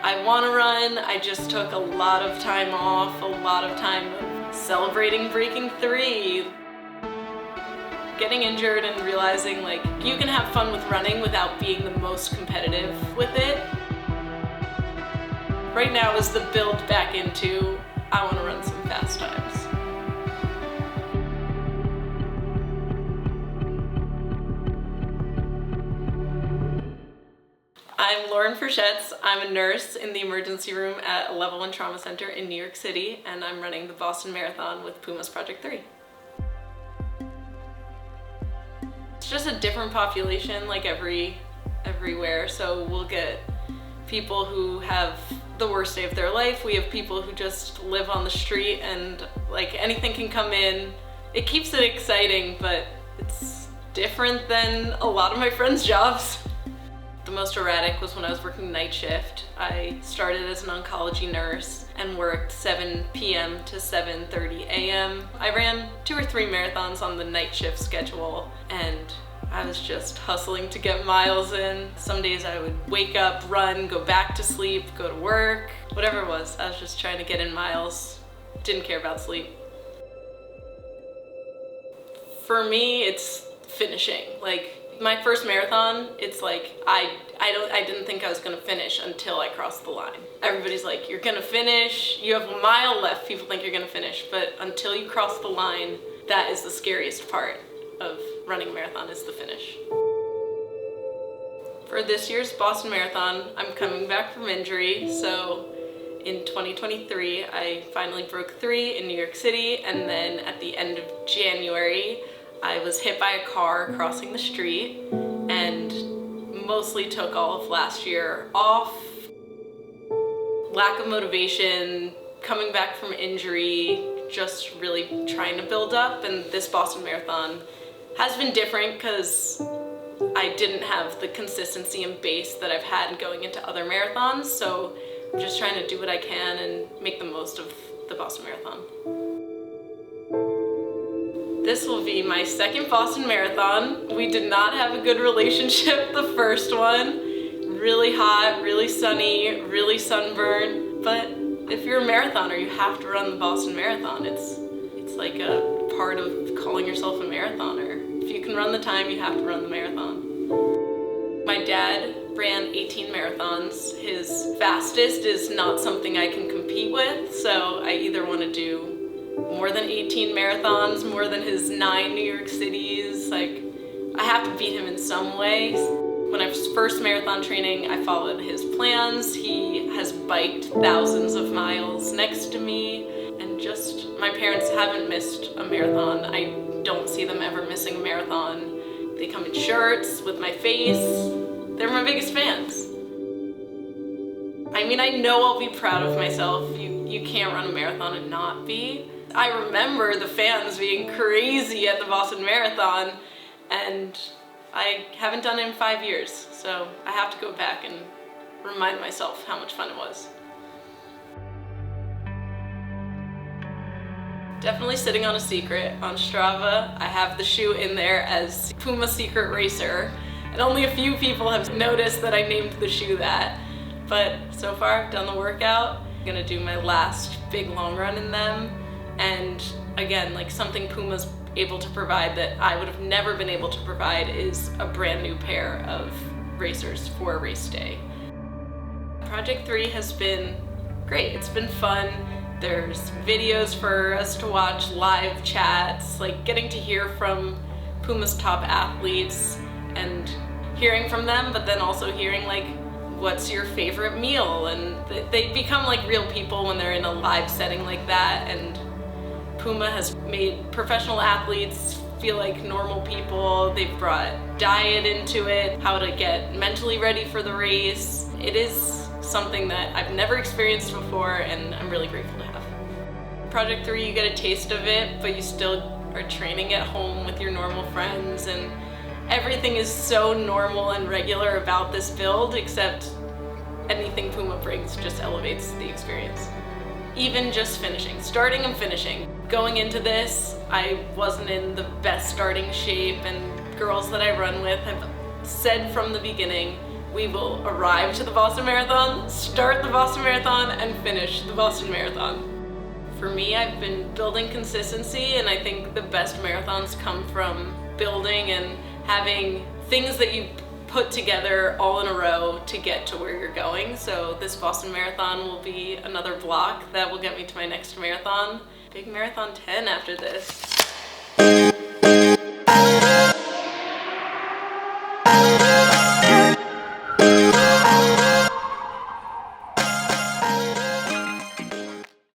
I want to run. I just took a lot of time off, a lot of time celebrating breaking 3. Getting injured and realizing like you can have fun with running without being the most competitive with it. Right now is the build back into, I want to run some fast times. I'm Perschetz. I'm a nurse in the emergency room at a Level 1 trauma center in New York City, and I'm running the Boston Marathon with Puma's Project 3. It's just a different population like everywhere, so we'll get people who have the worst day of their life. We have people who just live on the street and like anything can come in. It keeps it exciting, but it's different than a lot of my friends' jobs. The most erratic was when I was working night shift. I started as an oncology nurse and worked 7 p.m. to 7:30 a.m. I ran 2 or 3 marathons on the night shift schedule, and I was just hustling to get miles in. Some days I would wake up, run, go back to sleep, go to work, whatever it was. I was just trying to get in miles. Didn't care about sleep. For me, it's finishing. Like, my first marathon, it's like I didn't think I was gonna finish until I crossed the line. Everybody's like, you're gonna finish, you have a mile left, people think you're gonna finish, but until you cross the line, that is the scariest part of running a marathon, is the finish. For this year's Boston Marathon, I'm coming back from injury, so in 2023, I finally broke 3 in New York City, and then at the end of January, I was hit by a car crossing the street and mostly took all of last year off. Lack of motivation, coming back from injury, just really trying to build up, and this Boston Marathon has been different because I didn't have the consistency and base that I've had going into other marathons, so I'm just trying to do what I can and make the most of the Boston Marathon. This will be my second Boston Marathon. We did not have a good relationship the first one. Really hot, really sunny, really sunburned. But if you're a marathoner, you have to run the Boston Marathon. It's like a part of calling yourself a marathoner. If you can run the time, you have to run the marathon. My dad ran 18 marathons. His fastest is not something I can compete with, so I either want to do more than 18 marathons, more than his 9 New York Cities. Like, I have to beat him in some way. When I was first marathon training, I followed his plans. He has biked thousands of miles next to me, and just, my parents haven't missed a marathon. I don't see them ever missing a marathon. They come in shirts with my face. They're my biggest fans. I mean, I know I'll be proud of myself. You can't run a marathon and not be. I remember the fans being crazy at the Boston Marathon, and I haven't done it in 5 years, so I have to go back and remind myself how much fun it was. Definitely sitting on a secret. On Strava, I have the shoe in there as Puma Secret Racer, and only a few people have noticed that I named the shoe that. But so far, I've done the workout. I'm gonna do my last big long run in them. And again, like, something Puma's able to provide that I would have never been able to provide is a brand new pair of racers for race day. Project 3 has been great. It's been fun. There's videos for us to watch, live chats, like getting to hear from Puma's top athletes and hearing from them, but then also hearing like, what's your favorite meal? And they become like real people when they're in a live setting like that. And Puma has made professional athletes feel like normal people. They've brought diet into it, how to get mentally ready for the race. It is something that I've never experienced before, and I'm really grateful to have. Project 3, you get a taste of it, but you still are training at home with your normal friends, and everything is so normal and regular about this build, except anything Puma brings just elevates the experience. Even just finishing, starting and finishing. Going into this, I wasn't in the best starting shape, and girls that I run with have said from the beginning, we will arrive to the Boston Marathon, start the Boston Marathon, and finish the Boston Marathon. For me, I've been building consistency, and I think the best marathons come from building and having things that you put together all in a row to get to where you're going. So this Boston Marathon will be another block that will get me to my next marathon. Big marathon 10 after this.